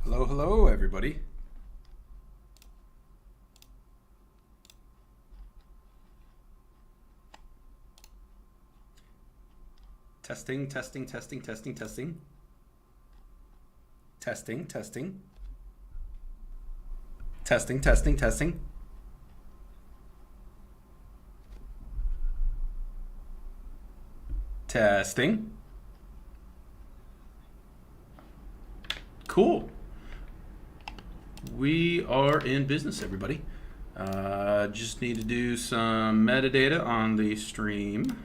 Hello, hello, everybody. Testing, testing, testing, testing, testing. Testing, testing. Testing, testing, testing. Testing. Cool. We are in business, everybody. Just need to do some metadata on the stream.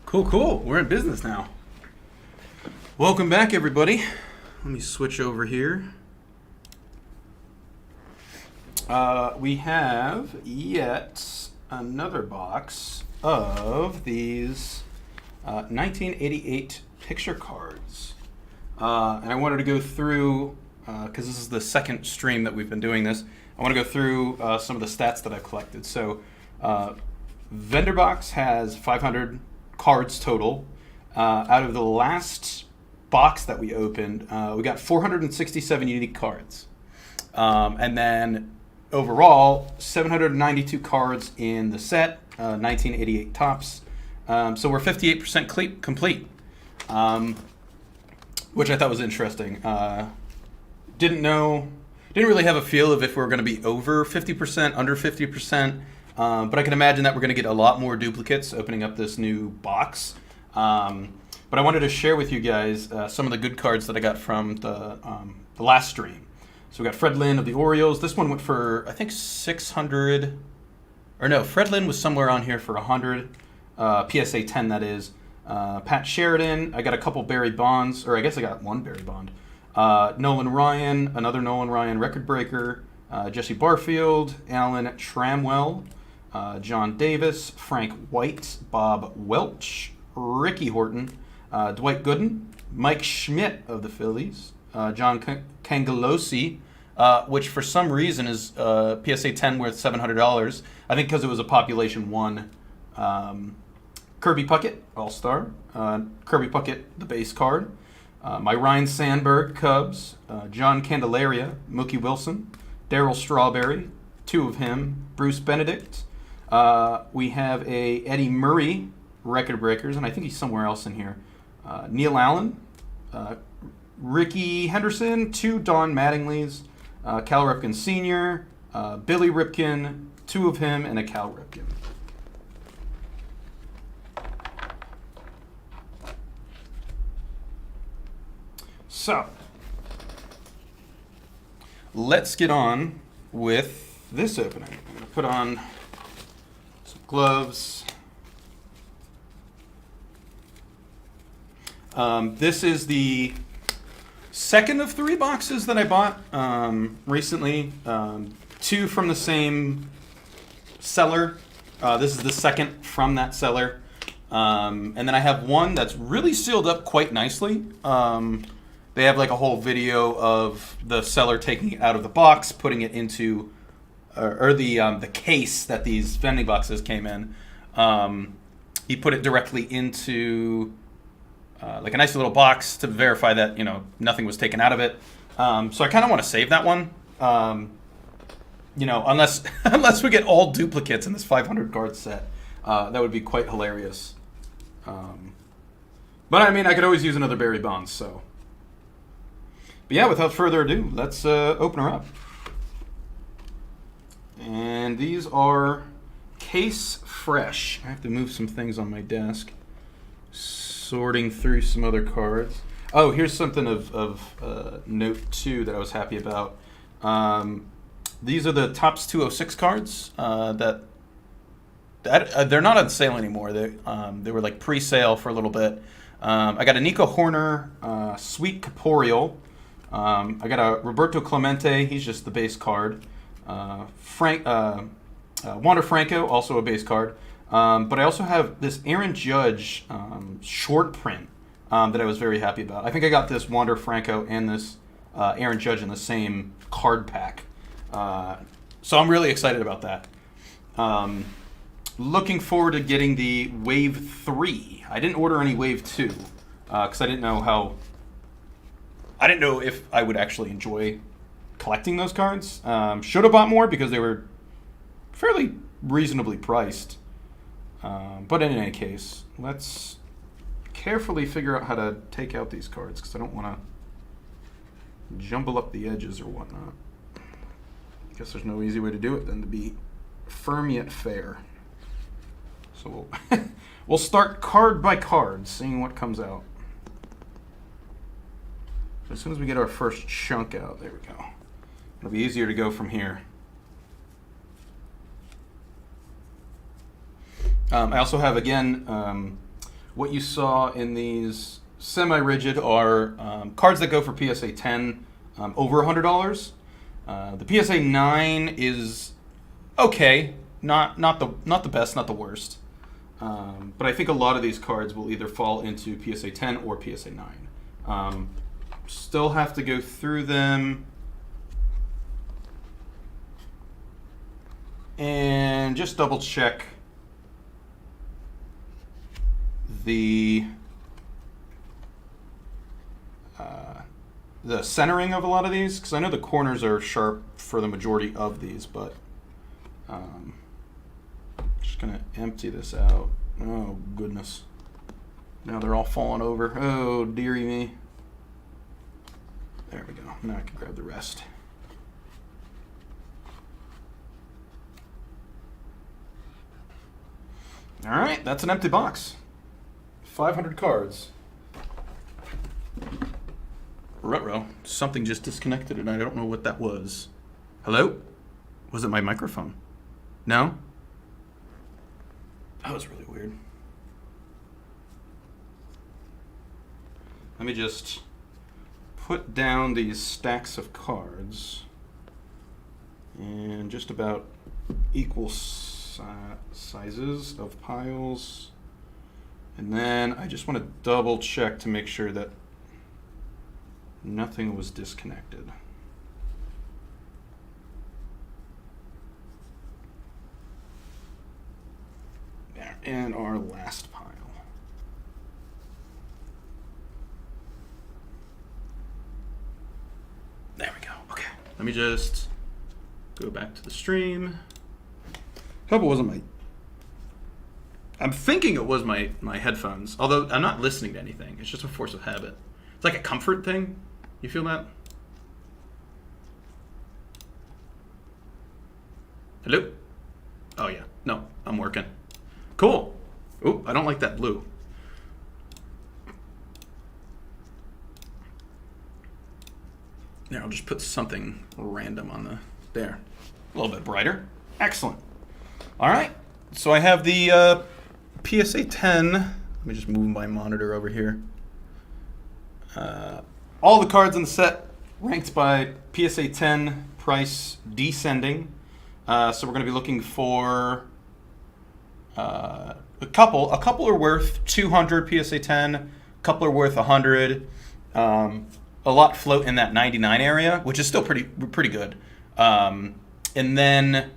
Cool, cool. We're in business now. Welcome back, everybody. Let me switch over here. We have yet another box of these 1988 picture cards. And I wanted to go through, because this is the second stream that we've been doing this, I want to go through some of the stats that I've collected. So Vendor Box has 500 cards total. Out of the last box that we opened, we got 467 unique cards. And then overall, 792 cards in the set, 1988 tops. So we're 58% complete, which I thought was interesting. Didn't really have a feel of if we were going to be over 50%, under 50%. But I can imagine that we're going to get a lot more duplicates opening up this new box. But I wanted to share with you guys some of the good cards that I got from the last stream. So we got Fred Lynn of the Orioles. This one went for, I think, 600. Or no, Fred Lynn was somewhere on here for 100. PSA 10, that is. Pat Sheridan. I got a couple Barry Bonds. Or I guess I got one Barry Bond. Nolan Ryan, another Nolan Ryan record breaker. Jesse Barfield. Alan Tramwell. John Davis, Frank White, Bob Welch, Ricky Horton, Dwight Gooden, Mike Schmidt of the Phillies, John Cangelosi, which for some reason is PSA 10 worth $700. I think because it was a population 1. Kirby Puckett, All-Star. Kirby Puckett, the base card. My Ryan Sandberg, Cubs. John Candelaria, Mookie Wilson. Darryl Strawberry, 2 of him. Bruce Benedict. We have a Eddie Murray record breakers, and I think he's somewhere else in here. Neil Allen, Ricky Henderson, 2 Don Mattingleys, Cal Ripken Sr., Billy Ripken, 2 of him, and a Cal Ripken. So, let's get on with this opening. I'm going to put on some gloves. This is the second of 3 boxes that I bought recently. 2 from the same seller. This is the second from that seller. And then I have one that's really sealed up quite nicely. They have like a whole video of the seller taking it out of the box, putting it into the case that these vending boxes came in. He put it directly into like a nice little box to verify that nothing was taken out of it. So I kind of want to save that one. Unless unless we get all duplicates in this 500 card set, that would be quite hilarious. But I mean, I could always use another Barry Bonds. So, but yeah, without further ado, let's open her up. And these are case fresh. I have to move some things on my desk. Sorting through some other cards. Oh, here's something of note too that I was happy about. These are the Topps 206 cards they're not on sale anymore. They were like pre-sale for a little bit. I got a Nico Horner Sweet Corporeal. I got a Roberto Clemente. He's just the base card. Wander Franco, also a base card. But I also have this Aaron Judge short print that I was very happy about. I think I got this Wander Franco and this Aaron Judge in the same card pack. So I'm really excited about that. Looking forward to getting the Wave 3. I didn't order any Wave 2 because I didn't know if I would actually enjoy collecting those cards. Should have bought more because they were fairly reasonably priced. But in any case, let's carefully figure out how to take out these cards because I don't want to jumble up the edges or whatnot. Guess there's no easy way to do it than to be firm yet fair. So we'll start card by card, seeing what comes out. So as soon as we get our first chunk out, there we go. It'll be easier to go from here. I also have, again, what you saw in these semi-rigid are cards that go for PSA 10 over $100. The PSA 9 is okay, not the best, not the worst. But I think a lot of these cards will either fall into PSA 10 or PSA 9. Still have to go through them and just double check the centering of a lot of these, because I know the corners are sharp for the majority of these, but just gonna empty this out. Oh goodness, now they're all falling over. Oh dearie me. There we go. Now I can grab the rest. All right, that's an empty box. 500 cards. Ruh-roh. Something just disconnected and I don't know what that was. Hello? Was it my microphone? No? That was really weird. Let me just put down these stacks of cards and just about equal sizes of piles. And then I just want to double check to make sure that nothing was disconnected. There, and our last pile. There we go. Okay, let me just go back to the stream. Hope it wasn't my... I'm thinking it was my headphones, although I'm not listening to anything. It's just a force of habit. It's like a comfort thing. You feel that? Hello? Oh yeah. No, I'm working. Cool. Ooh, I don't like that blue. There, I'll just put something random on the... There. A little bit brighter. Excellent. All right. So I have the PSA 10. Let me just move my monitor over here. All the cards in the set ranked by PSA 10 price descending. So we're going to be looking for a couple. A couple are worth 200 PSA 10. A couple are worth 100. A lot float in that 99 area, which is still pretty good. And then,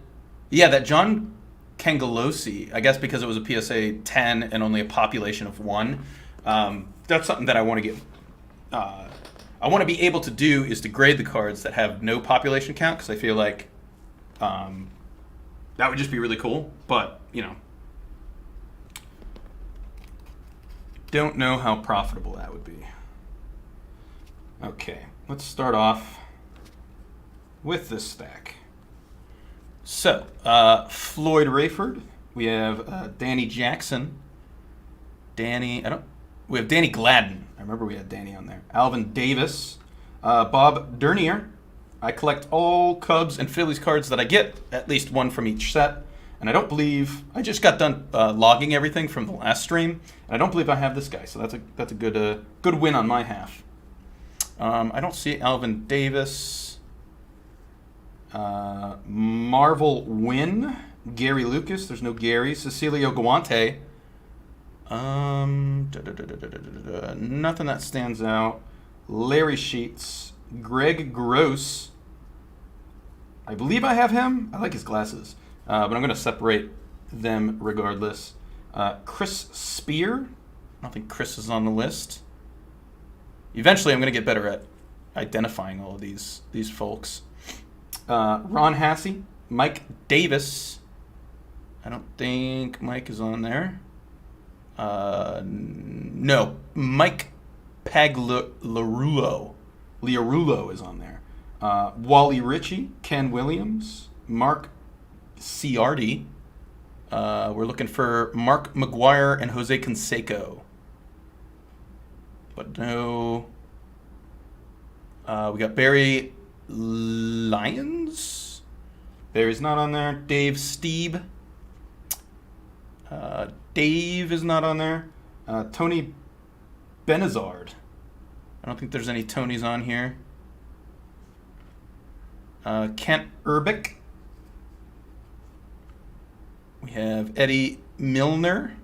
yeah, that John Kangalosi, I guess because it was a PSA 10 and only a population of 1. That's something that I want to get. I want to be able to do is to grade the cards that have no population count, because I feel like that would just be really cool. But, you know, don't know how profitable that would be. Okay, let's start off with this stack. So, Floyd Rayford. We have Danny Jackson. We have Danny Gladden. I remember we had Danny on there. Alvin Davis. Bob Dernier. I collect all Cubs and Phillies cards that I get, at least one from each set. And I don't believe I just got done logging everything from the last stream, and I don't believe I have this guy. So that's a good win on my half. I don't see Alvin Davis, Marvel Win, Gary Lucas. There's no Gary. Cecilio Guante. Nothing that stands out. Larry Sheets, Greg Gross. I believe I have him. I like his glasses. But I'm going to separate them regardless. Chris Spear. I don't think Chris is on the list. Eventually, I'm going to get better at identifying all of these folks. Ron Hassey. Mike Davis. I don't think Mike is on there. No. Mike Pagliarulo. Liarulo is on there. Wally Ritchie. Ken Williams. Mark Ciardi. We're looking for Mark McGuire and Jose Canseco. But no. We got Barry Lyons. Barry's not on there. Dave Steeb. Dave is not on there. Tony Benazard. I don't think there's any Tonys on here. Kent Urbick. We have Eddie Milner.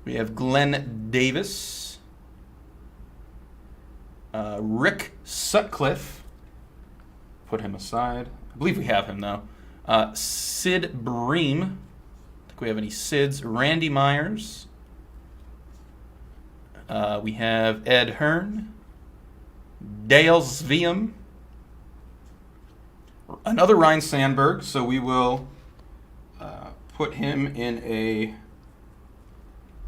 We have Glenn Davis. Rick Sutcliffe. Put him aside. I believe we have him, though. Sid Bream. I think we have any Sids. Randy Myers. We have Ed Hearn. Dale Sveum. Another Ryan Sandberg, so we will put him in a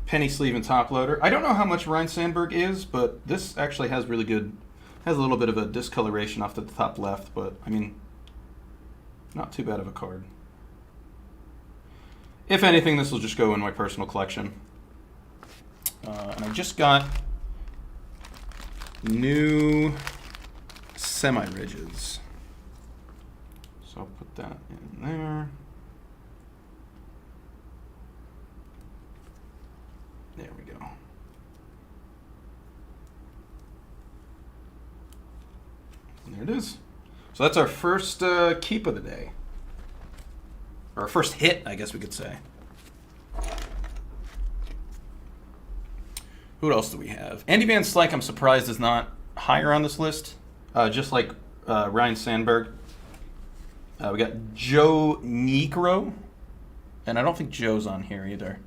penny sleeve and top loader. I don't know how much Ryan Sandberg is, but this actually has really good, has a little bit of a discoloration off the top left, but I mean, not too bad of a card. If anything, this will just go in my personal collection. And I just got new semi-rigids. So I'll put that in there. There we go. And there it is. So that's our first keep of the day. Or our first hit, I guess we could say. Who else do we have? Andy Van Slyke, I'm surprised, is not higher on this list. Just like Ryan Sandberg. We got Joe Negro. And I don't think Joe's on here either.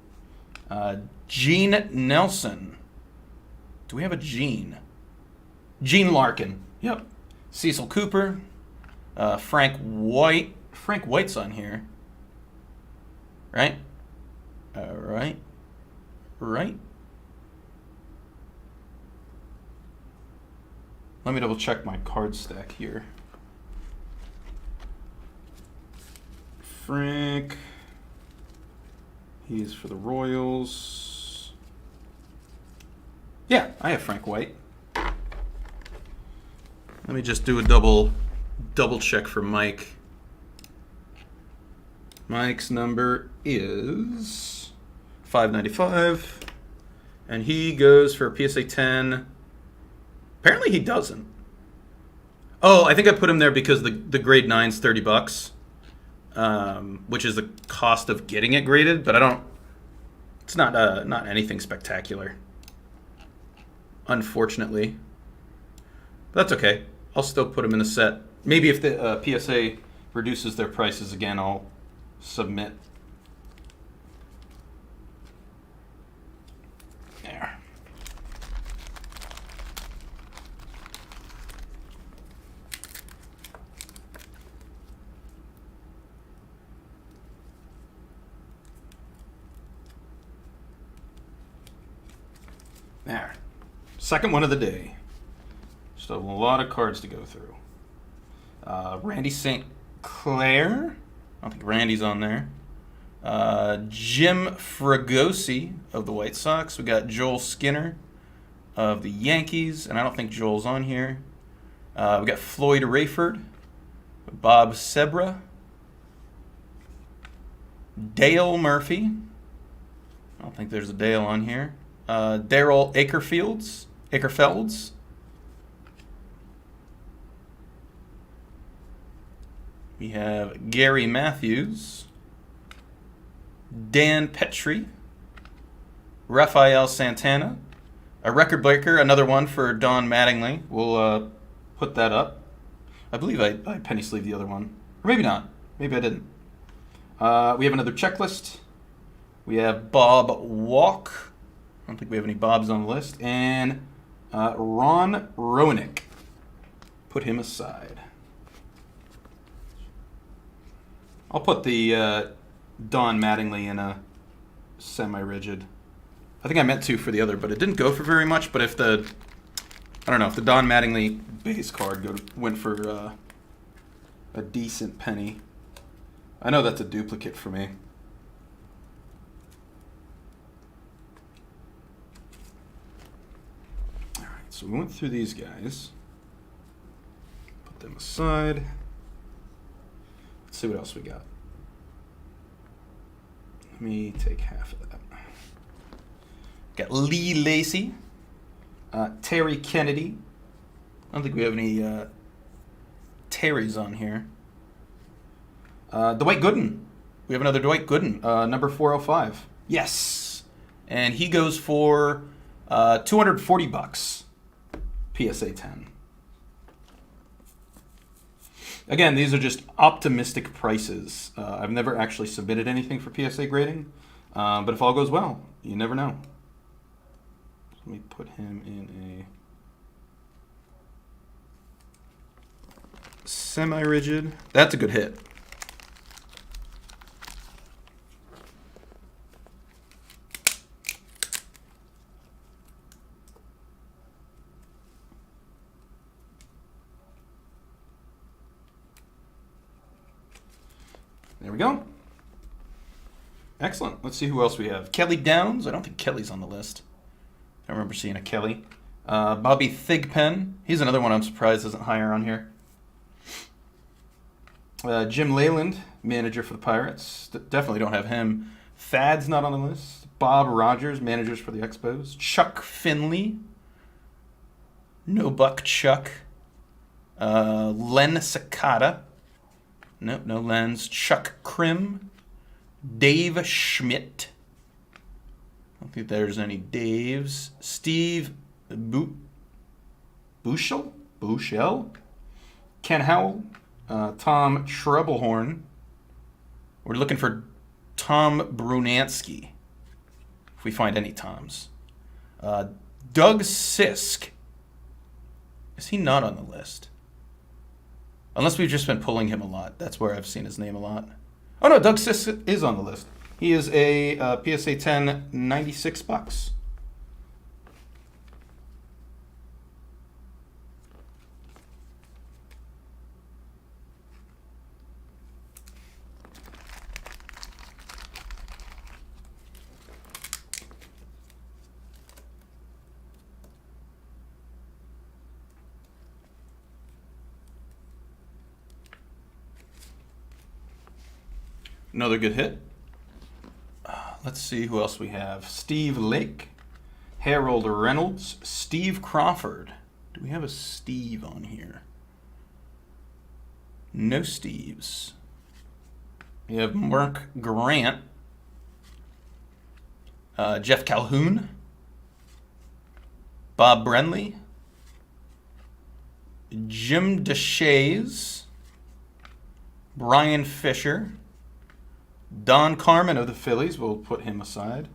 Gene Nelson. Do we have a Gene? Gene Larkin. Yep. Cecil Cooper. Frank White. Frank White's on here. Right? Right. Let me double check my card stack here. Frank. He's for the Royals. Yeah, I have Frank White. Let me just do a double check for Mike. Mike's number is 595, and he goes for a PSA 10. Apparently he doesn't. Oh, I think I put him there because the grade 9's $30, which is the cost of getting it graded. But I don't. It's not anything spectacular, unfortunately. But that's okay. I'll still put him in the set. Maybe if the PSA reduces their prices again, I'll submit. There. There. Second one of the day. Still a lot of cards to go through. Randy St. Clair. I don't think Randy's on there. Jim Fregosi of the White Sox. We got Joel Skinner of the Yankees, and I don't think Joel's on here. We got Floyd Rayford, Bob Sebra, Dale Murphy. I don't think there's a Dale on here. Daryl Akerfelds. We have Gary Matthews, Dan Petrie, Rafael Santana, a record breaker, another one for Don Mattingly. We'll put that up. I believe I penny sleeved the other one. Or maybe not. Maybe I didn't. We have another checklist. We have Bob Walk. I don't think we have any Bobs on the list. And Ron Roenick. Put him aside. I'll put the Don Mattingly in a semi-rigid. I think I meant to for the other, but it didn't go for very much. But if the, I don't know, if the Don Mattingly base card went for a decent penny, I know that's a duplicate for me. All right, so we went through these guys. Put them aside. Let's see what else we got. Let me take half of that. Got Lee Lacey, Terry Kennedy. I don't think we have any Terrys on here. Dwight Gooden. We have another Dwight Gooden, number 405. Yes. And he goes for $240. PSA 10. Again, these are just optimistic prices. I've never actually submitted anything for PSA grading, but if all goes well, you never know. Let me put him in a semi-rigid. That's a good hit. There we go. Excellent. Let's see who else we have. Kelly Downs. I don't think Kelly's on the list. I remember seeing a Kelly. Bobby Thigpen. He's another one I'm surprised isn't higher on here. Jim Leyland, manager for the Pirates. Definitely don't have him. Thad's not on the list. Bob Rogers, managers for the Expos. Chuck Finley. No Buck Chuck. Len Sakata. Nope, no Lens. Chuck Krim. Dave Schmidt. I don't think there's any Daves. Steve Bushell. Ken Howell. Tom Trebelhorn. We're looking for Tom Brunansky, if we find any Toms. Doug Sisk. Is he not on the list? Unless we've just been pulling him a lot. That's where I've seen his name a lot. Oh no, Doug Sisk is on the list. He is a PSA 10, $96. Another good hit. Let's see who else we have. Steve Lake, Harold Reynolds, Steve Crawford. Do we have a Steve on here? No Steves. We have Mark Grant, Jeff Calhoun, Bob Brenly, Jim DeShays, Brian Fisher, Don Carmen of the Phillies, we'll put him aside.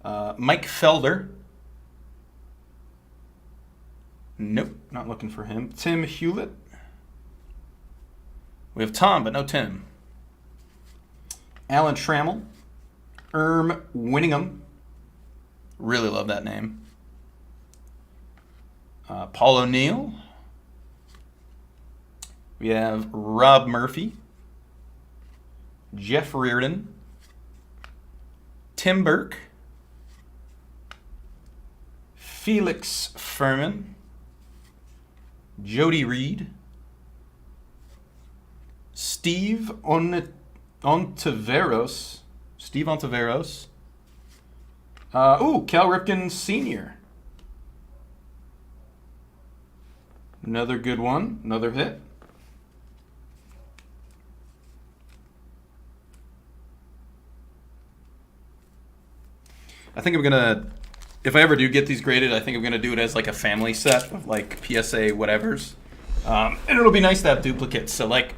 Mike Felder. Nope, not looking for him. Tim Hewlett. We have Tom, but no Tim. Alan Trammell. Winningham. Really love that name. Paul O'Neill. We have Rob Murphy. Jeff Reardon, Tim Burke, Felix Furman, Jody Reed. Steve Ontiveros. Steve Ontiveros. Cal Ripken Sr. Another good one. Another hit. I think I'm going to, if I ever do get these graded, I think I'm going to do it as like a family set of like PSA whatevers. And it'll be nice to have duplicates. So like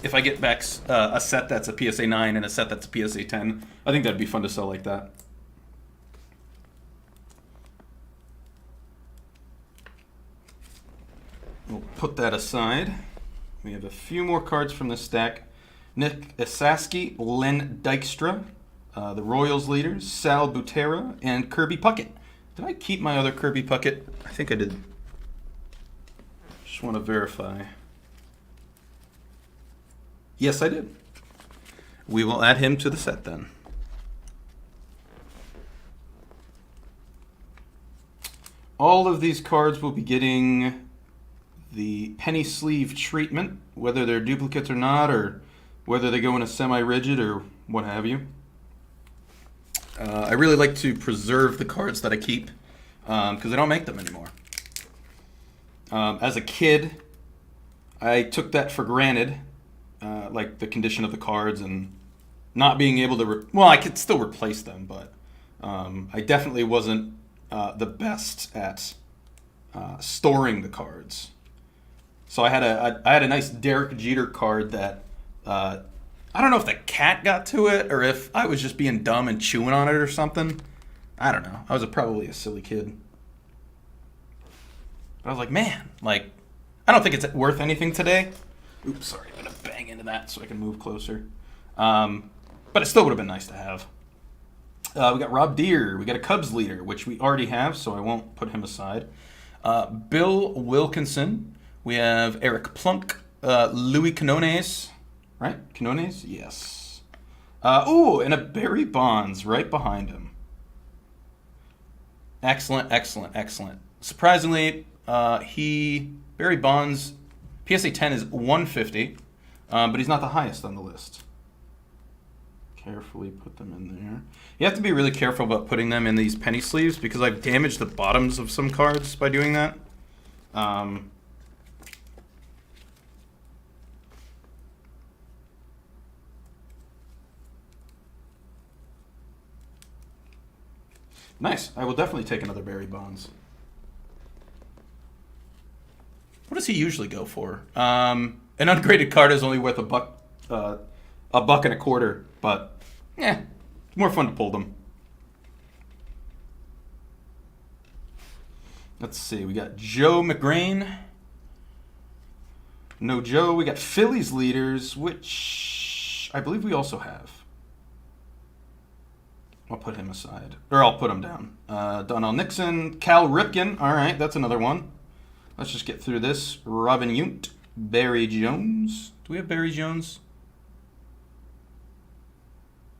if I get back a set that's a PSA 9 and a set that's a PSA 10, I think that'd be fun to sell like that. We'll put that aside. We have a few more cards from this stack. Nick Esaski, Len Dykstra, the Royals leaders, Sal Butera, and Kirby Puckett. Did I keep my other Kirby Puckett? I think I did. Just want to verify. Yes, I did. We will add him to the set then. All of these cards will be getting the penny sleeve treatment, whether they're duplicates or not, or whether they go in a semi-rigid or what have you. I really like to preserve the cards that I keep because I don't make them anymore. As a kid, I took that for granted, like the condition of the cards and not being able to... I could still replace them, but I definitely wasn't the best at storing the cards. So I had a nice Derek Jeter card that... I don't know if the cat got to it or if I was just being dumb and chewing on it or something. I don't know. I was probably a silly kid. But I was like, man, like, I don't think it's worth anything today. Oops, sorry. I'm going to bang into that so I can move closer. But it still would have been nice to have. We got Rob Deere. We got a Cubs leader, which we already have, so I won't put him aside. Bill Wilkinson. We have Eric Plunk. Louis Quinones. Right? Quinones? Yes. And a Barry Bonds right behind him. Excellent, excellent, excellent. Surprisingly, Barry Bonds, PSA 10 is 150, but he's not the highest on the list. Carefully put them in there. You have to be really careful about putting them in these penny sleeves because I've damaged the bottoms of some cards by doing that. Nice. I will definitely take another Barry Bonds. What does he usually go for? An ungraded card is only worth $1 and a quarter, but it's more fun to pull them. Let's see. We got Joe McGrain. No Joe. We got Phillies leaders, which I believe we also have. I'll put him aside. Or I'll put him down. Donnell Nixon. Cal Ripken. All right, that's another one. Let's just get through this. Robin Yount. Barry Jones. Do we have Barry Jones?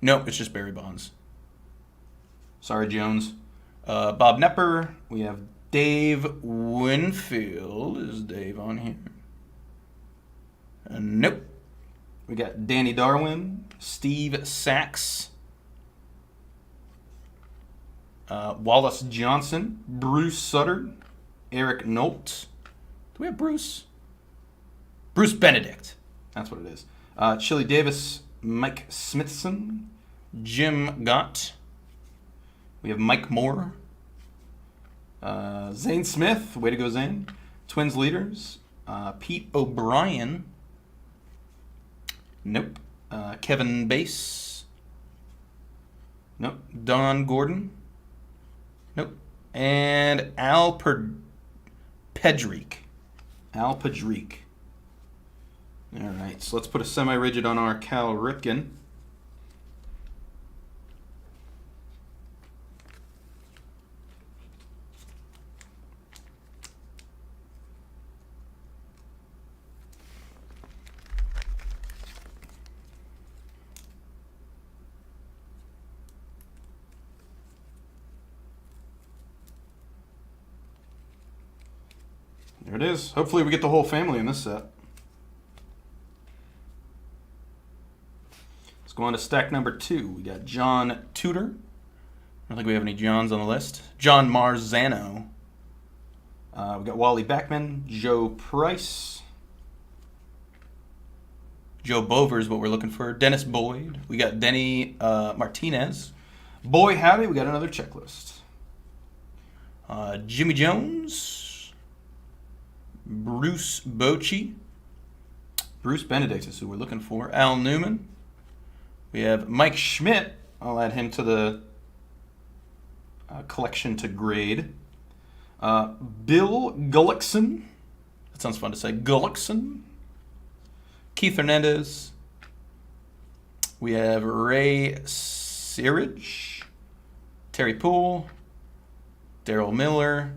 No, it's just Barry Bonds. Sorry, Jones. Bob Nepper. We have Dave Winfield. Is Dave on here? Nope. We got Danny Darwin. Steve Sachs. Wallace Johnson, Bruce Sutter, Eric Nolt. Do we have Bruce? Bruce Benedict. That's what it is. Chili Davis, Mike Smithson, Jim Gott. We have Mike Moore. Zane Smith. Way to go, Zane. Twins leaders. Pete O'Brien. Nope. Kevin Bass. Nope. Don Gordon. Nope. And Al Pedrique. Al Pedrique. All right, so let's put a semi-rigid on our Cal Ripken. There it is. Hopefully we get the whole family in this set. Let's go on to stack number 2. We got John Tudor. I don't think we have any Johns on the list. John Marzano. We got Wally Backman, Joe Price. Joe Bover is what we're looking for. Dennis Boyd. We got Denny Martinez. Boy, howdy, we got another checklist. Jimmy Jones. Bruce Bochy. Bruce Benedict is who we're looking for. Al Newman. We have Mike Schmidt. I'll add him to the collection to grade. Bill Gullickson. That sounds fun to say. Gullickson. Keith Hernandez. We have Ray Searage. Terry Poole. Daryl Miller.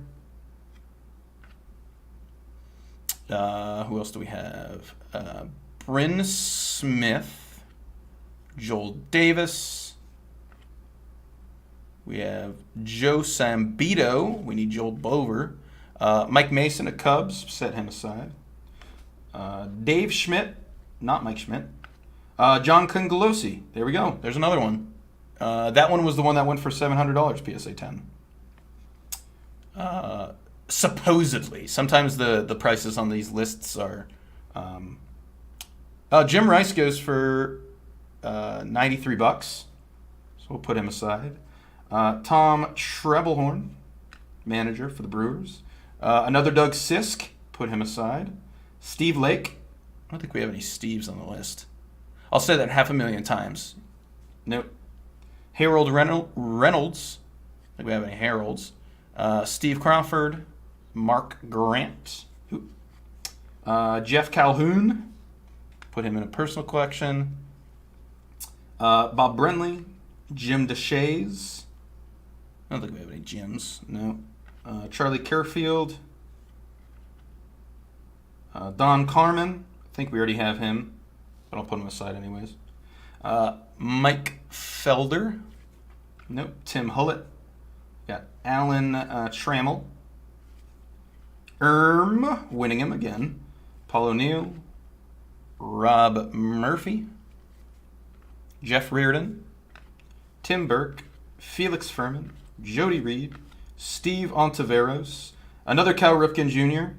Who else do we have? Bryn Smith. Joel Davis. We have Joe Sambito. We need Joel Bover. Mike Mason of Cubs. Set him aside. Dave Schmidt. Not Mike Schmidt. John Congolosi. There we go. There's another one. That one was the one that went for $700 PSA 10. Supposedly. Sometimes the prices on these lists are... Jim Rice goes for $93. So we'll put him aside. Tom Trebelhorn, manager for the Brewers. Another Doug Sisk, put him aside. Steve Lake. I don't think we have any Steves on the list. I'll say that 500,000 times. Nope. Harold Reynolds. I think we have any Harolds. Steve Crawford. Mark Grant. Jeff Calhoun. Put him in a personal collection. Bob Brenly. Jim DeShays. I don't think we have any Jims. No. Charlie Carefield. Don Carmen. I think we already have him, but I'll put him aside anyways. Mike Felder. Nope. Tim Hullett. Got Alan Trammell. Winning him again. Paul O'Neill. Rob Murphy. Jeff Reardon. Tim Burke. Felix Furman. Jody Reed. Steve Ontiveros. Another Cal Ripken Jr.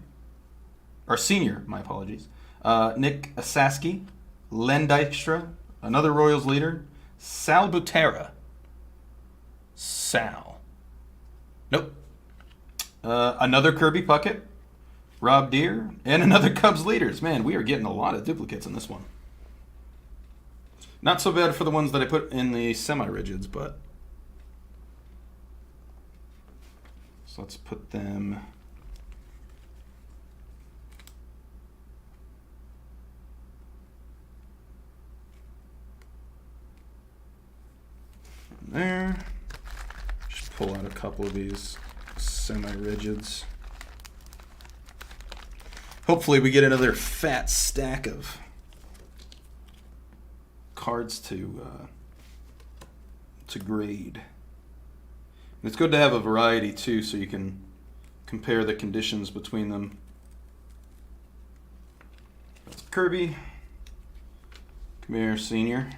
Or Senior, my apologies. Nick Asaski. Len Dykstra. Another Royals leader. Sal Butera. Sal. Nope. Another Kirby Puckett. Rob Deere. And another Cubs leaders. Man, we are getting a lot of duplicates in this one. Not so bad for the ones that I put in the semi-rigids, but... So let's put them... there. Just pull out a couple of these semi-rigids. Hopefully we get another fat stack of cards to grade. And it's good to have a variety too, so you can compare the conditions between them. That's Kirby. Come here, Senior.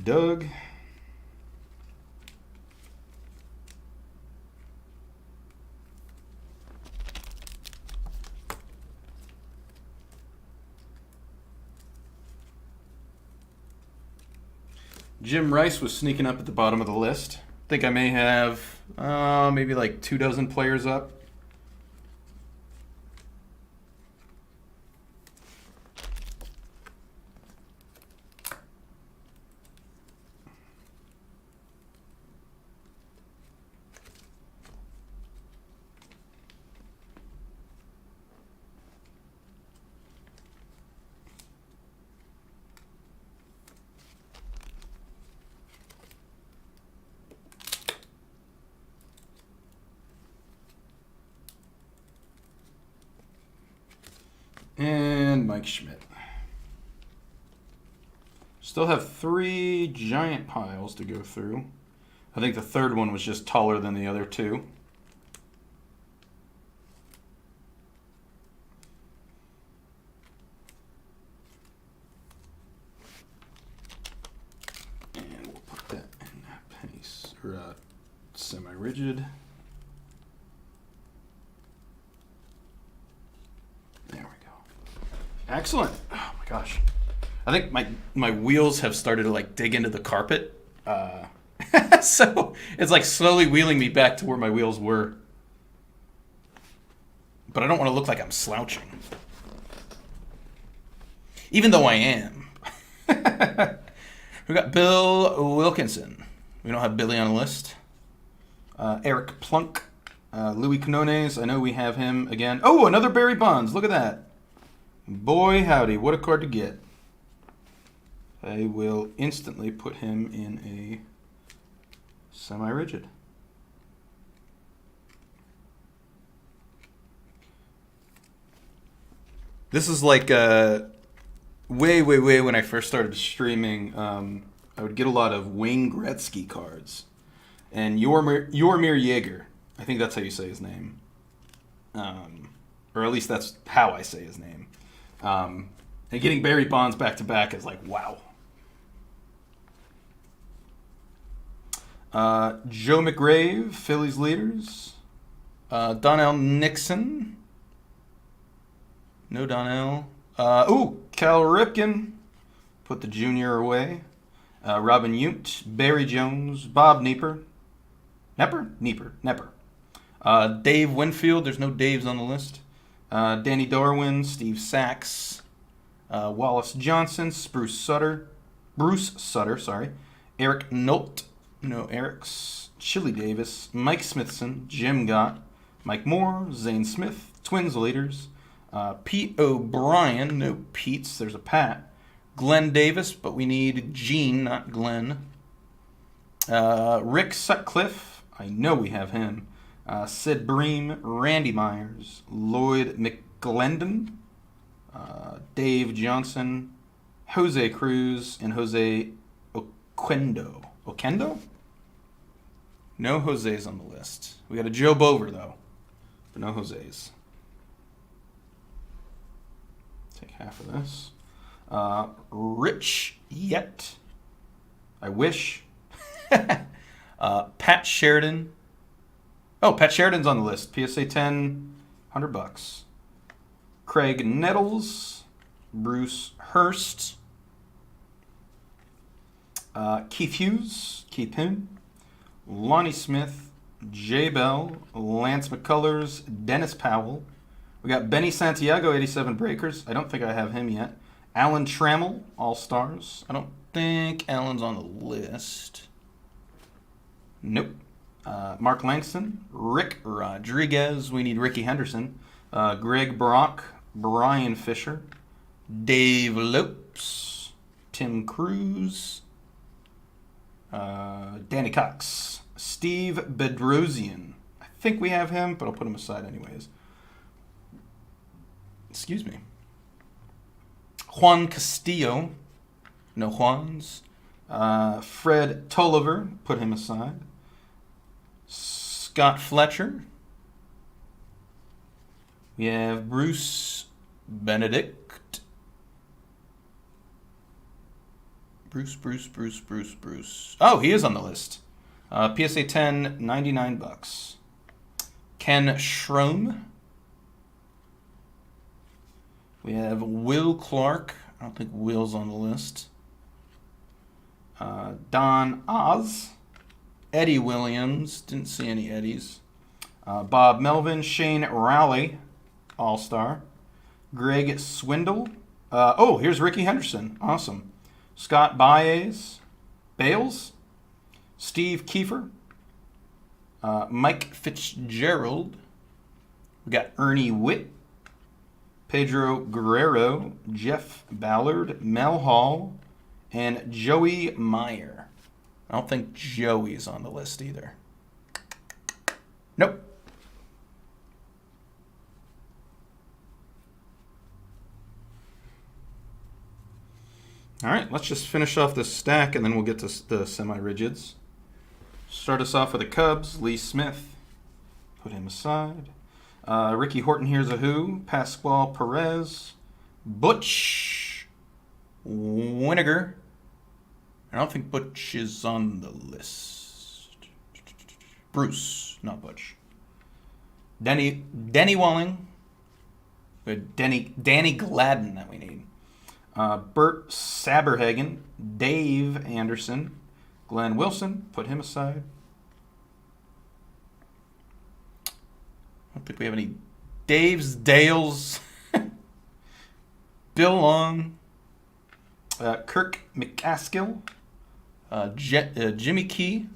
Doug. Jim Rice was sneaking up at the bottom of the list. I think I may have maybe like 24 players up. Mike Schmidt. Still have 3 giant piles to go through. I think the third one was just taller than the other 2. And we'll put that in that penny or semi-rigid. There we go. Excellent. Oh my gosh. I think my wheels have started to like dig into the carpet. So it's like slowly wheeling me back to where my wheels were. But I don't want to look like I'm slouching. Even though I am. We got Bill Wilkinson. We don't have Billy on the list. Eric Plunk. Louis Quinones. I know we have him again. Oh, another Barry Bonds. Look at that. Boy, howdy. What a card to get. I will instantly put him in a semi-rigid. This is like way when I first started streaming. I would get a lot of Wayne Gretzky cards. And Jaromir Jagr. I think that's how you say his name. Or at least that's how I say his name. And getting Barry Bonds back to back is like, wow. Joe McRae, Phillies leaders. Donnell Nixon. No Donnell. Cal Ripken. Put the junior away. Robin Yount. Barry Jones. Bob Nepper. Nepper. Dave Winfield. There's no Daves on the list. Danny Darwin. Steve Sachs. Wallace Johnson. Bruce Sutter, sorry. Eric Nolt. No Erics. Chili Davis. Mike Smithson. Jim Gott. Mike Moore. Zane Smith. Twins leaders. Pete O'Brien. No Pete's. There's a Pat. Glenn Davis, but we need Gene, not Glenn. Rick Sutcliffe. I know we have him. Sid Bream. Randy Myers. Lloyd McGlendon. Dave Johnson. Jose Cruz. And Jose Oquendo. Okendo? No Jose's on the list. We got a Joe Bover, though. But no Jose's. Take half of this. Rich Yet. I wish. Pat Sheridan. Oh, Pat Sheridan's on the list. PSA 10, $100. Craig Nettles. Bruce Hurst. Keith Hughes. Keith Him. Lonnie Smith. Jay Bell. Lance McCullers. Dennis Powell. We got Benny Santiago, 87 Breakers. I don't think I have him yet. Alan Trammell, All-Stars. I don't think Alan's on the list. Nope. Mark Langston. Rick Rodriguez. We need Ricky Henderson. Greg Brock. Brian Fisher. Dave Lopes. Tim Cruz. Danny Cox. Steve Bedrosian. I think we have him, but I'll put him aside anyways. Excuse me. Juan Castillo. No Juans. Fred Tolliver. Put him aside. Scott Fletcher. We have Bruce Benedict. Bruce. Oh, he is on the list. PSA 10, $99. Ken Schrom. We have Will Clark. I don't think Will's on the list. Don Oz. Eddie Williams. Didn't see any Eddies. Bob Melvin. Shane Rowley. All-Star. Greg Swindle. Here's Ricky Henderson. Awesome. Scott Baez. Bales. Steve Kiefer. Mike Fitzgerald. We got Ernie Witt. Pedro Guerrero. Jeff Ballard. Mel Hall. And Joey Meyer. I don't think Joey's on the list either. Nope. All right, let's just finish off this stack, and then we'll get to the semi-rigids. Start us off with the Cubs. Lee Smith. Put him aside. Ricky Horton, here's a who. Pascual Perez. Butch Winiger. I don't think Butch is on the list. Bruce, not Butch. Denny Walling. Danny Gladden that we need. Bert Saberhagen. Dave Anderson. Glenn Wilson. Put him aside. I don't think we have any Daves, Dales. Bill Long. Kirk McCaskill. Jimmy Key.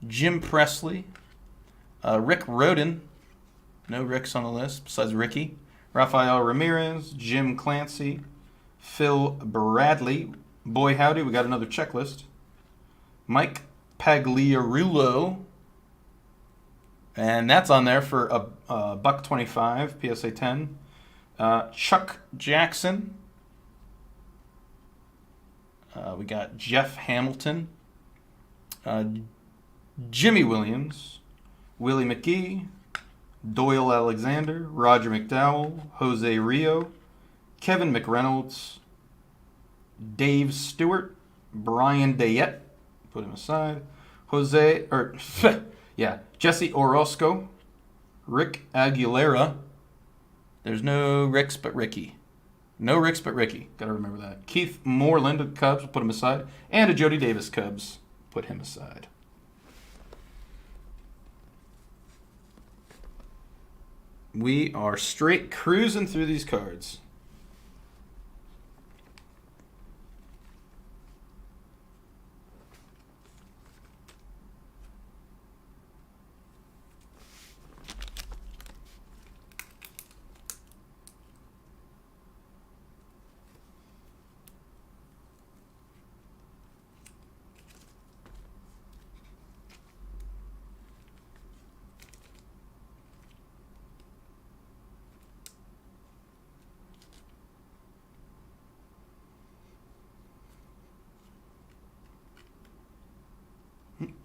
Jim Presley. Rick Roden. No Ricks on the list besides Ricky. Rafael Ramirez. Jim Clancy. Phil Bradley. Boy howdy, we got another checklist. Mike Pagliarulo. And that's on there for a $1.25, PSA 10. Chuck Jackson. We got Jeff Hamilton. Jimmy Williams. Willie McGee. Doyle Alexander. Roger McDowell. Jose Rio. Kevin McReynolds. Dave Stewart. Brian Dayette. Put him aside. Jesse Orozco. Rick Aguilera. There's no Ricks but Ricky. No Ricks but Ricky. Got to remember that. Keith Moreland of the Cubs. We'll put him aside. And a Jody Davis Cubs. Put him aside. We are straight cruising through these cards.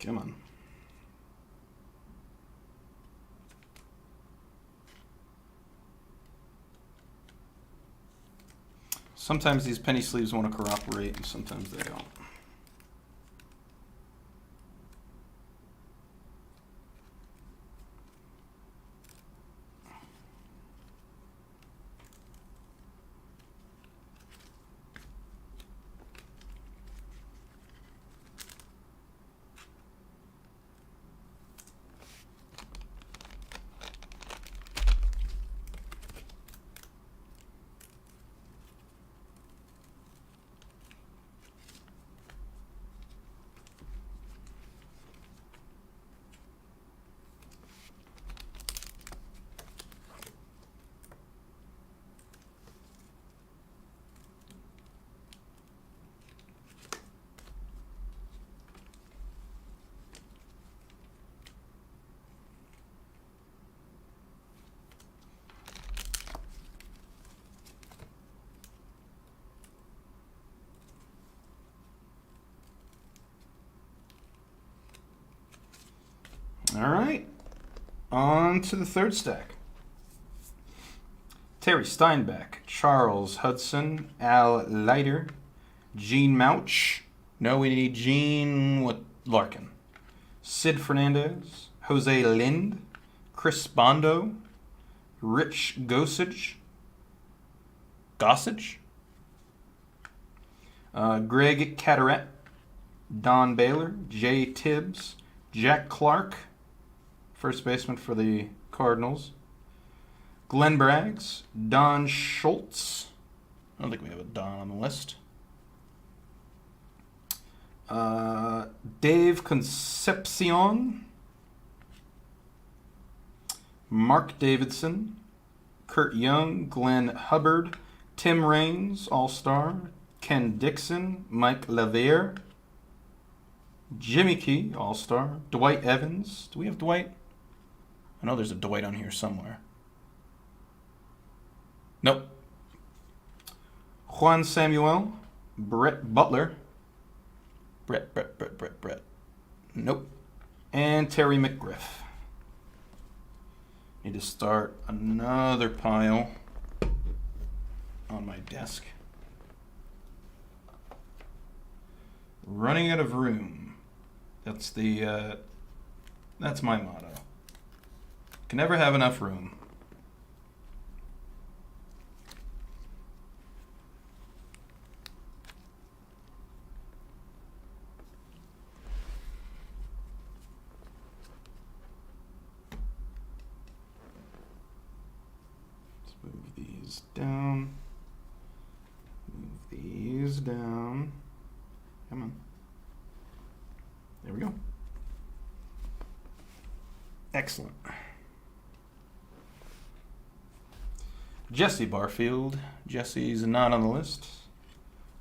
Come on. Sometimes these penny sleeves want to cooperate, and sometimes they don't. All right, on to the third stack. Terry Steinbeck, Charles Hudson, Al Leiter, Gene Mouch. No, we need Gene Larkin. Sid Fernandez, Jose Lind, Chris Bondo, Rich Gossage, Greg Cataret, Don Baylor, Jay Tibbs, Jack Clark, first baseman for the Cardinals. Glenn Braggs, Don Schultz. I don't think we have a Don on the list. Dave Concepcion. Mark Davidson. Kurt Young, Glenn Hubbard. Tim Raines, All-Star. Ken Dixon, Mike Lavier. Jimmy Key, All-Star. Dwight Evans. Do we have Dwight? I know there's a Dwight on here somewhere. Nope. Juan Samuel. Brett Butler. Brett. Nope. And Terry McGriff. Need to start another pile on my desk. Running out of room. That's my motto. Can never have enough room. Let's move these down. Move these down. Come on. There we go. Excellent. Jesse Barfield. Jesse's not on the list.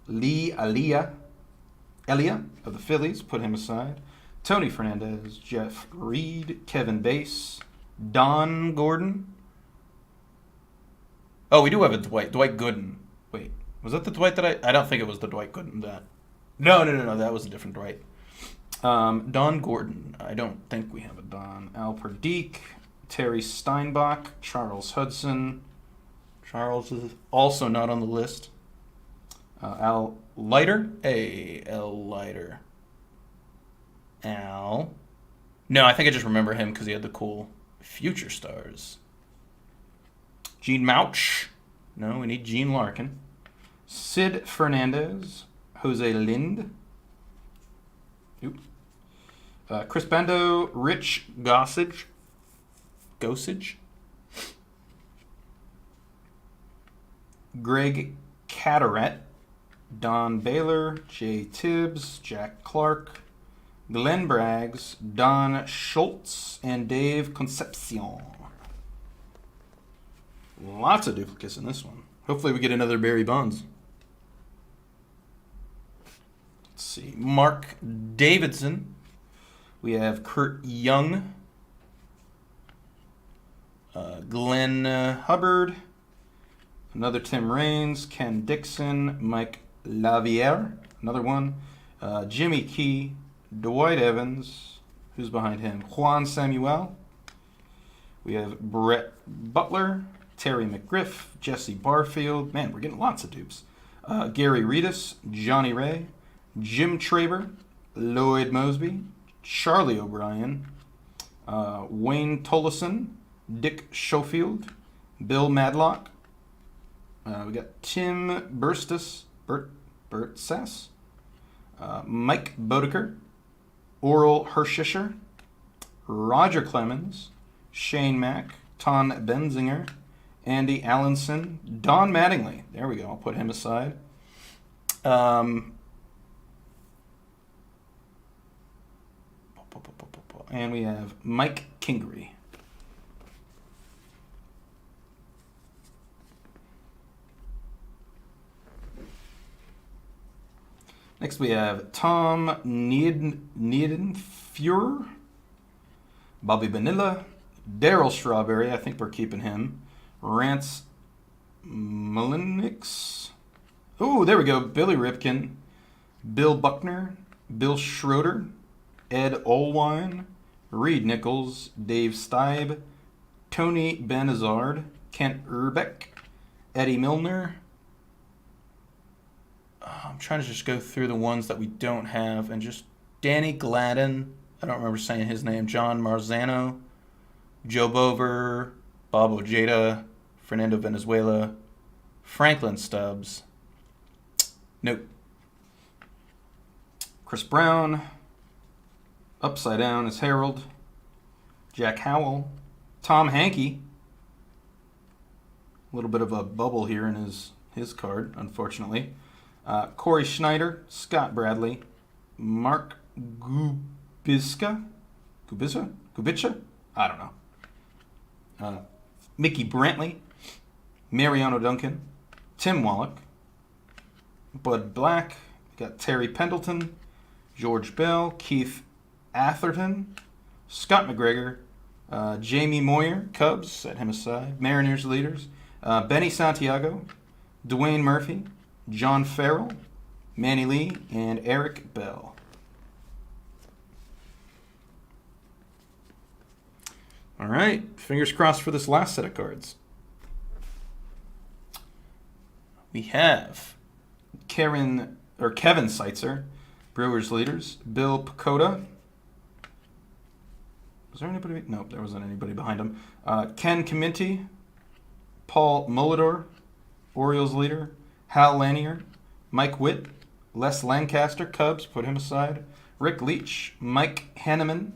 Elia of the Phillies. Put him aside. Tony Fernandez. Jeff Reed. Kevin Bass. Don Gordon. Oh, we do have a Dwight. Dwight Gooden. Wait. Was that the Dwight that I don't think it was the Dwight Gooden that. No. That was a different Dwight. Don Gordon. I don't think we have a Don. Al Perdique. Terry Steinbach. Charles Hudson. Charles is also not on the list. Al Leiter. Al Leiter. Al. No, I think I just remember him because he had the cool Future Stars. Gene Mouch. No, we need Gene Larkin. Sid Fernandez. Jose Lind. Chris Bendo. Rich Gossage. Greg Cataret. Don Baylor. Jay Tibbs. Jack Clark. Glenn Braggs. Don Schultz. And Dave Concepcion. Lots of duplicates in this one. Hopefully we get another Barry Bonds. Let's see. Mark Davidson. We have Kurt Young. Glenn Hubbard. Another Tim Raines. Ken Dixon. Mike Laviere. Another one. Jimmy Key. Dwight Evans. Who's behind him? Juan Samuel. We have Brett Butler. Terry McGriff. Jesse Barfield. Man, we're getting lots of dupes. Gary Reedus. Johnny Ray. Jim Traber. Lloyd Mosby. Charlie O'Brien. Wayne Tollison. Dick Schofield. Bill Madlock. We got Tim Burstis. Bert Sass. Mike Bodeker. Oral Hershischer. Roger Clemens. Shane Mack. Ton Benzinger. Andy Allenson. Don Mattingly. There we go. I'll put him aside. And we have Mike Kingery. Next we have Tom Niedenfuhrer, Bobby Vanilla, Daryl Strawberry, I think we're keeping him, Rance Mullenix. Oh, there we go. Billy Ripken, Bill Buckner, Bill Schroeder, Ed Olwine, Reed Nichols, Dave Stibe, Tony Benazard, Kent Urbeck, Eddie Milner. I'm trying to just go through the ones that we don't have, and just Danny Gladden. I don't remember saying his name. John Marzano, Joe Bover, Bob Ojeda, Fernando Venezuela, Franklin Stubbs. Nope. Chris Brown. Upside Down is Harold. Jack Howell. Tom Hankey. A little bit of a bubble here in his card, unfortunately. Corey Schneider. Scott Bradley. Mark Gubica? I don't know. Mickey Brantley. Mariano Duncan. Tim Wallach. Bud Black. Got Terry Pendleton. George Bell. Keith Atherton. Scott McGregor. Jamie Moyer. Cubs. Set him aside. Mariners leaders. Benny Santiago. Dwayne Murphy. John Farrell. Manny Lee, and Eric Bell. All right, fingers crossed for this last set of cards. We have Kevin Seitzer, Brewers leaders. Bill Pecota. Was there anybody? Nope, there wasn't anybody behind him. Ken Caminti, Paul Mullador, Orioles leader. Hal Lanier, Mike Witt, Les Lancaster, Cubs, put him aside. Rick Leach, Mike Hanneman,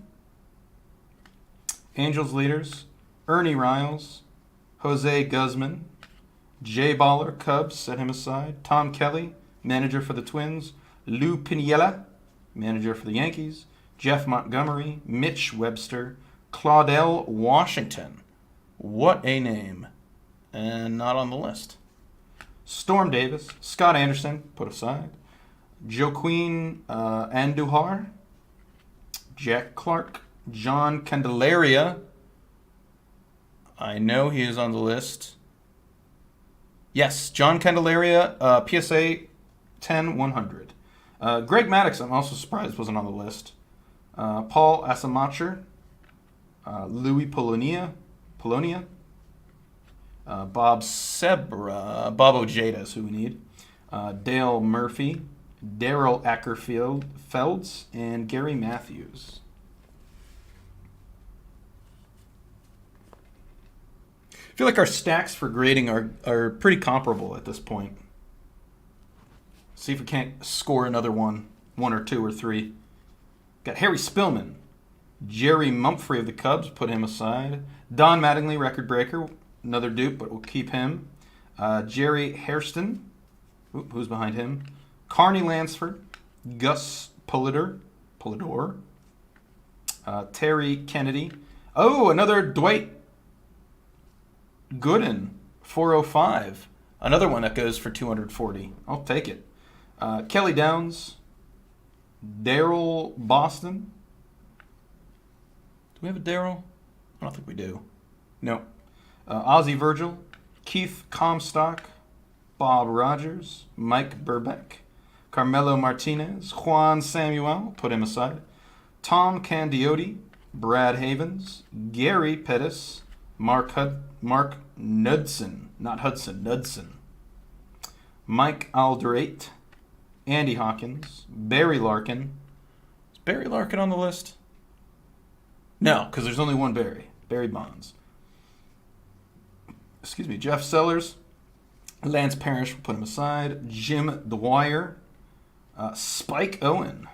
Angels leaders. Ernie Riles, Jose Guzman, Jay Baller, Cubs, set him aside. Tom Kelly, manager for the Twins. Lou Piniella, manager for the Yankees. Jeff Montgomery, Mitch Webster, Claudel Washington. What a name. And not on the list. Storm Davis, Scott Anderson, put aside. Joaquin Andujar, Jack Clark, John Candelaria. I know he is on the list. Yes, John Candelaria, PSA 10-100. Greg Maddox, I'm also surprised wasn't on the list. Paul Asamacher, Louis Polonia, Bob Sebra, Bob Ojeda is who we need. Dale Murphy, Daryl Ackerfelds, and Gary Matthews. I feel like our stacks for grading are pretty comparable at this point. See if we can't score another one or two or three. Got Harry Spillman, Jerry Mumphrey of the Cubs, put him aside. Don Mattingly, record breaker, another dupe, but we'll keep him. Jerry Hairston, who's behind him? Carney Lansford, Gus Polidor, Terry Kennedy. Oh, another Dwight Gooden, 405. Another one that goes for 240. I'll take it. Kelly Downs, Daryl Boston. Do we have a Daryl? I don't think we do. No. Ozzie Virgil, Keith Comstock, Bob Rogers, Mike Burbeck, Carmelo Martinez, Juan Samuel, put him aside, Tom Candiotti, Brad Havens, Gary Pettis, Mark Knudsen, not Hudson, Knudsen, Mike Alderate, Andy Hawkins, Barry Larkin. Is Barry Larkin on the list? No, because there's only one Barry. Barry Bonds. Excuse me, Jeff Sellers, Lance Parrish, put him aside. Jim Dwyer, Spike Owen,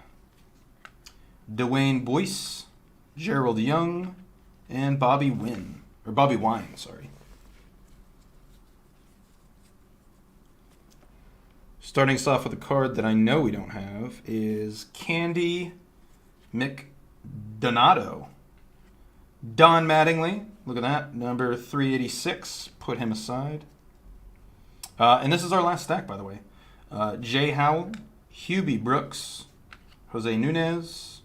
Dwayne Boyce, Gerald Young, and Bobby Wine, sorry. Starting us off with a card that I know we don't have is Candy McDonato. Don Mattingly, look at that, number 386, put him aside. And this is our last stack, by the way. Jay Howell, Hubie Brooks, Jose Nunez,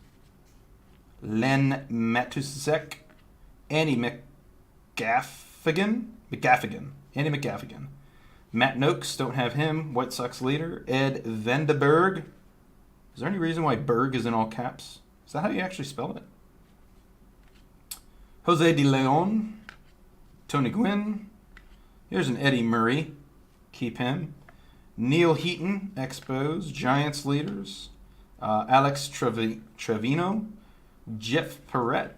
Len Matusek, Andy McGaffigan, Matt Noakes, don't have him. White Sox leader. Ed Vandenberg. Is there any reason why Berg is in all caps? Is that how you actually spell it? Jose De Leon. Tony Gwynn. Here's an Eddie Murray. Keep him. Neil Heaton, Expos. Giants leaders. Alex Trevino. Jeff Perrette.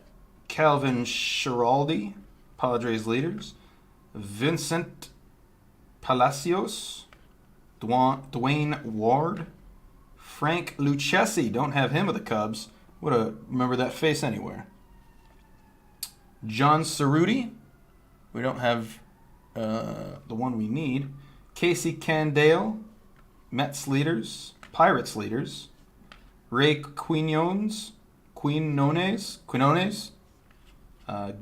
Calvin Schiraldi, Padres leaders. Vincent Palacios, Dwayne Ward, Frank Lucchesi, don't have him with the Cubs. Would have remember that face anywhere. John Cerruti, we don't have the one we need. Casey Candale, Mets leaders, Pirates leaders. Ray Quinones,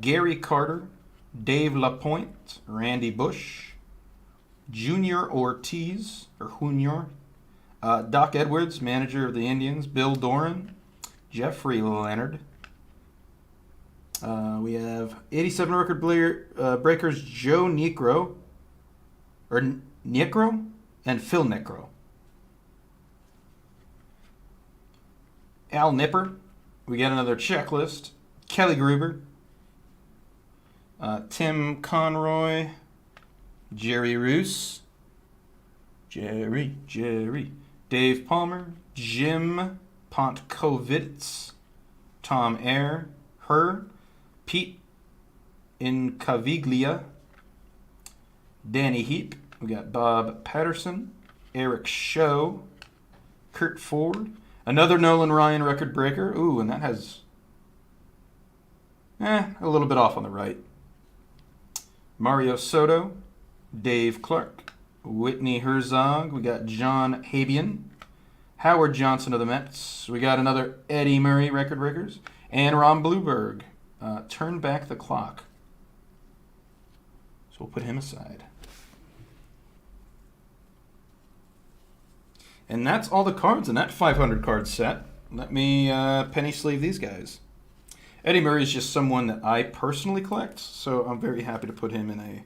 Gary Carter, Dave LaPointe, Randy Bush, Junior Ortiz, Doc Edwards, manager of the Indians, Bill Doran, Jeffrey Leonard. We have 87 record breakers, Joe Necro, and Phil Necro. Al Nipper. We got another checklist. Kelly Gruber. Tim Conroy. Jerry Roos. Jerry. Dave Palmer. Jim Pontkovitz. Tom Ayer. Her. Pete Incaviglia. Danny Heap. We got Bob Patterson. Eric Show. Kurt Ford. Another Nolan Ryan record breaker. Ooh, and that has a little bit off on the right. Mario Soto. Dave Clark. Whitney Herzog. We got John Habian. Howard Johnson of the Mets. We got another Eddie Murray record breakers. And Ron Blueberg. Turn back the clock. So we'll put him aside. And that's all the cards in that 500 card set. Let me penny sleeve these guys. Eddie Murray is just someone that I personally collect, so I'm very happy to put him in a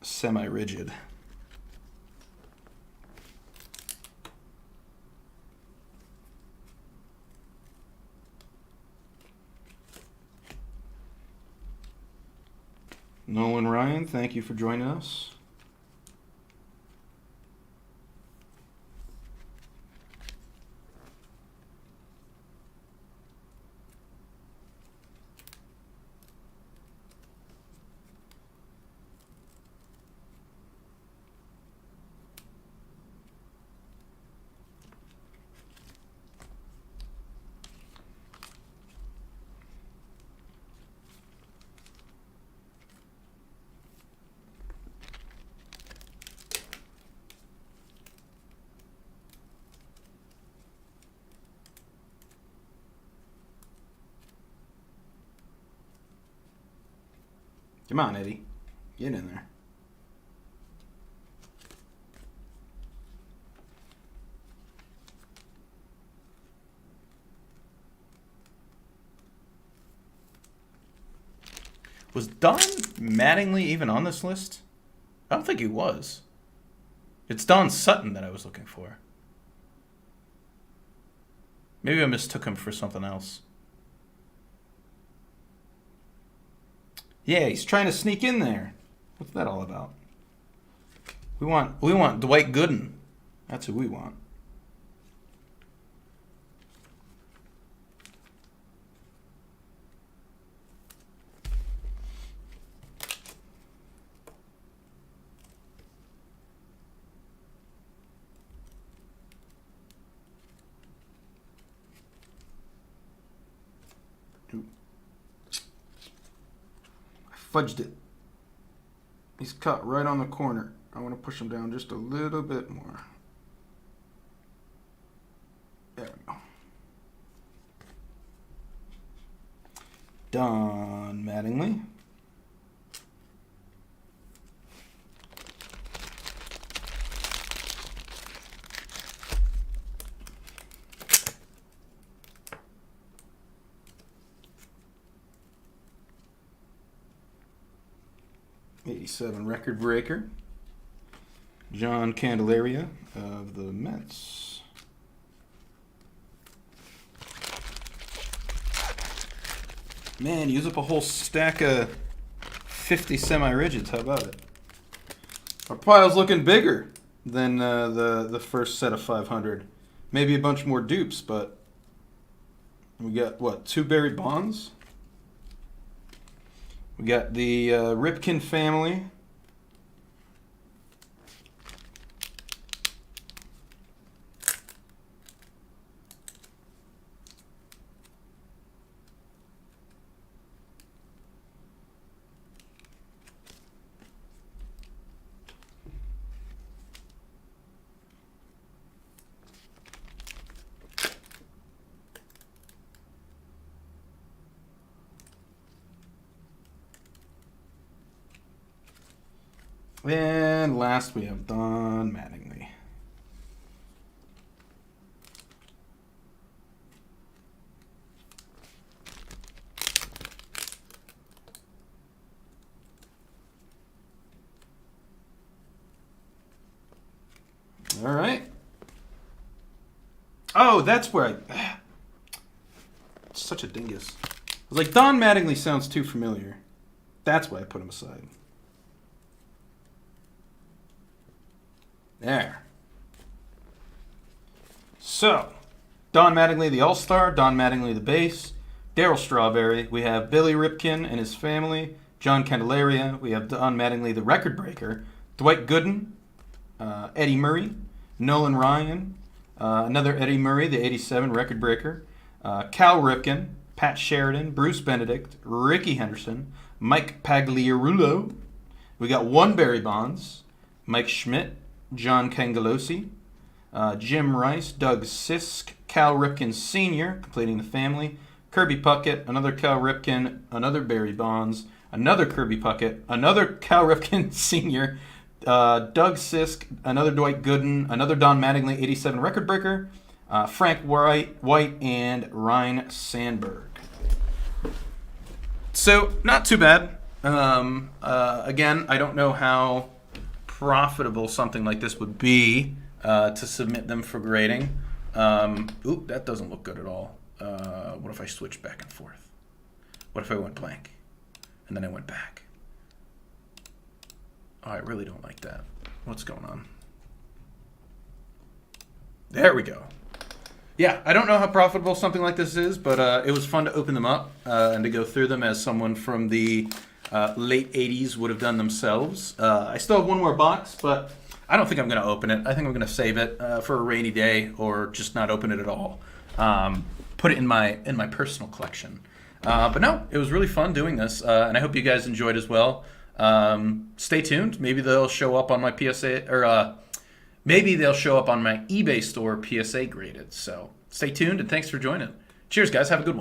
semi-rigid. Nolan Ryan, thank you for joining us. Come on, Eddie. Get in there. Was Don Mattingly even on this list? I don't think he was. It's Don Sutton that I was looking for. Maybe I mistook him for something else. Yeah, he's trying to sneak in there. What's that all about? We want Dwight Gooden. That's who we want. Fudged it. He's cut right on the corner. I want to push him down just a little bit more. There we go. Don Mattingly. '87 record breaker. John Candelaria of the Mets. Man, use up a whole stack of 50 semi-rigids. How about it? Our pile's looking bigger than the first set of 500. Maybe a bunch more dupes, but we got, what, 2 buried bonds? We got the Ripken family. And last we have Don Mattingly. All right. Oh, that's where I... Such a dingus. I was like, Don Mattingly sounds too familiar. That's why I put him aside. There. So, Don Mattingly, the All-Star, Don Mattingly, the Base, Darryl Strawberry. We have Billy Ripken and his family, John Candelaria. We have Don Mattingly, the Record Breaker, Dwight Gooden, Eddie Murray, Nolan Ryan, another Eddie Murray, the 87 Record Breaker, Cal Ripken, Pat Sheridan, Bruce Benedict, Ricky Henderson, Mike Pagliarulo. We got one Barry Bonds, Mike Schmidt, John Cangelosi, Jim Rice, Doug Sisk, Cal Ripken Sr., completing the family, Kirby Puckett, another Cal Ripken, another Barry Bonds, another Kirby Puckett, another Cal Ripken Sr., Doug Sisk, another Dwight Gooden, another Don Mattingly 87 Record Breaker, Frank White, and Ryan Sandberg. So, not too bad. Again, I don't know how profitable something like this would be to submit them for grading. Oop, that doesn't look good at all. What if I switch back and forth? What if I went blank and then I went back? Oh, I really don't like that. What's going on? There we go. Yeah, I don't know how profitable something like this is, but it was fun to open them up and to go through them as someone from the late 80s would have done themselves. I still have one more box, but I don't think I'm going to open it. I think I'm going to save it for a rainy day or just not open it at all. Put it in my personal collection. But no, it was really fun doing this, and I hope you guys enjoyed as well. Stay tuned. Maybe they'll show up on my PSA, or maybe they'll show up on my eBay store PSA graded. So stay tuned, and thanks for joining. Cheers, guys. Have a good one.